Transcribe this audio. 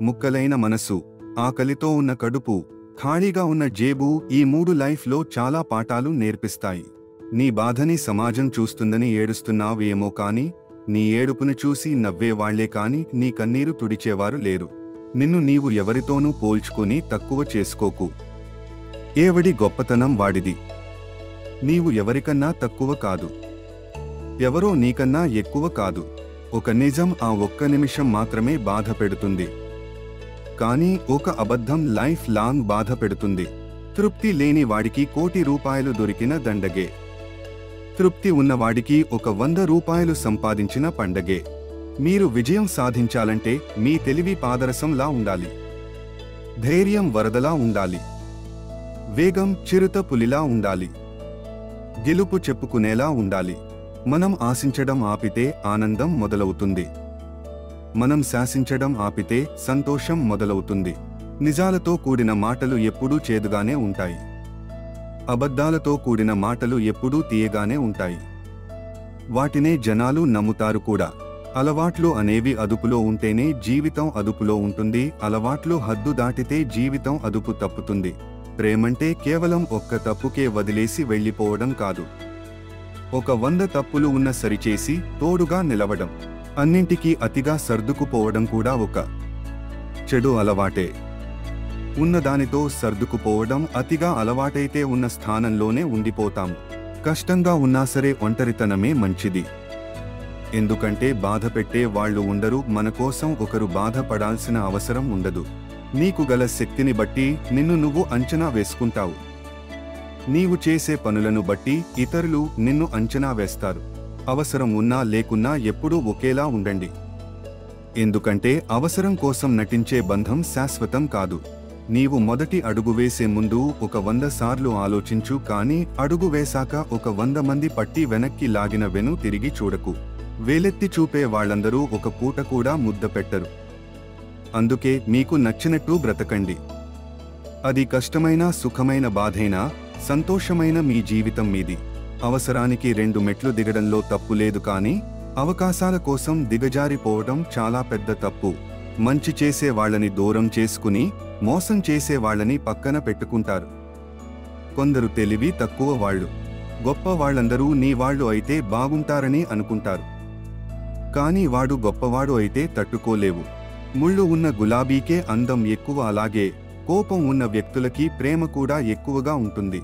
ముక్కలైన మనసు, ఆకలితో ఉన్న కడుపు, ఖాళీగా ఉన్న జేబు, ఈ 3 లైఫ్లో చాలా పాఠాలు నేర్పిస్తాయి. నీ బాధని సమాజం చూస్తుందని ఏడుస్తున్నావేమో కానీ నీ ఏడుపును చూసి నవ్వేవాళ్లే కాని నీ కన్నీరు తుడిచేవారు లేరు. నిన్ను నీవు ఎవరితోనూ పోల్చుకుని తక్కువ చేసుకోకు. ఎవడి గొప్పతనం వాడిది. నీవు ఎవరికన్నా తక్కువ కాదు. ఎవరో నీకన్నా ఎక్కువ కాదు. ఒక నిజం ఆ ఒక్క నిమిషం మాత్రమే బాధ పెడుతుంది, కానీ ఒక అబద్ధం లైఫ్ లాంగ్ బాధ పెడుతుంది. తృప్తి లేని వాడికి ₹1,00,00,000 దొరికిన దండగే. తృప్తి ఉన్నవాడికి ఒక ₹100 సంపాదించిన పండగే. మీరు విజయం సాధించాలంటే మీ తెలివి పాదరసంలా ఉండాలి. ధైర్యం వరదలా ఉండాలి. వేగం చిరుత పులిలా ఉండాలి. గెలుపు చెప్పుకునేలా ఉండాలి. మనం ఆశించడం ఆపితే ఆనందం మొదలవుతుంది. మనం శాసించడం ఆపితే సంతోషం మొదలవుతుంది. నిజాలతో కూడిన మాటలు ఎప్పుడూ చేదుగానే ఉంటాయి. అబద్ధాలతో కూడిన మాటలు ఎప్పుడూ తీయగానే ఉంటాయి. వాటినే జనాలు నమ్ముతారు కూడా. అలవాట్లు అనేవి అదుపులో ఉంటేనే జీవితం అదుపులో ఉంటుంది. అలవాట్లు హద్దు దాటితే జీవితం అదుపు తప్పుతుంది. ప్రేమంటే కేవలం ఒక్క తప్పుకే వదిలేసి వెళ్ళిపోవడం కాదు. ఒక 100 తప్పులు ఉన్న సరిచేసి తోడుగా నిలవడం. అన్నింటికీ అతిగా సర్దుకుపోవడం కూడా ఒక చెడు అలవాటే. ఉన్నదానితో సర్దుకుపోవడం అతిగా అలవాటైతే ఉన్న స్థానంలోనే ఉండిపోతాము. కష్టంగా ఉన్నా సరే ఒంటరితనమే మంచిది. ఎందుకంటే బాధ పెట్టే వాళ్ళు ఉండరు. మన కోసం ఒకరు బాధపడాల్సిన అవసరం ఉండదు. నీకు గల శక్తిని బట్టి నిన్ను నువ్వు అంచనా వేసుకుంటావు. నీవు చేసే పనులను బట్టి ఇతరులు నిన్ను అంచనా వేస్తారు. అవసరం ఉన్నా లేకున్నా ఎప్పుడూ ఒకేలా ఉండండి. ఎందుకంటే అవసరం కోసం నటించే బంధం శాశ్వతం కాదు. నీవు మొదటి అడుగు వేసే ముందు ఒక 100 సార్లు ఆలోచించు, కానీ అడుగు వేశాక ఒక 100 మంది పట్టి వెనక్కి లాగిన వెను తిరిగి చూడకు. వేలెత్తి చూపే వాళ్ళందరూ ఒక పూట కూడా ముద్ద పెట్టరు. అందుకే మీకు నచ్చినట్టు బ్రతకండి. అది కష్టమైన సుఖమైన బాధైనా సంతోషమైన మీ జీవితం మీది. అవసరానికి 2 మెట్లు దిగడంలో తప్పు లేదు, కానీ అవకాశాల కోసం దిగజారిపోవడం చాలా పెద్ద తప్పు. మంచి చేసే వాళ్ళని దూరం చేసుకుని మోసం చేసే వాళ్ళని పక్కన పెట్టుకుంటారు. కొందరు తెలివి తక్కువ వాళ్ళు. గొప్ప వాళ్ళందరూ నీ వాళ్ళు అయితే బాగుంటారని అనుకుంటారు, కానీ వాడు గొప్పవాడు అయితే తట్టుకోలేవు. ముళ్ళు ఉన్న గులాబీకే అందం ఎక్కువ, అలాగే కోపం ఉన్న వ్యక్తులకి ప్రేమ కూడా ఎక్కువగా ఉంటుంది.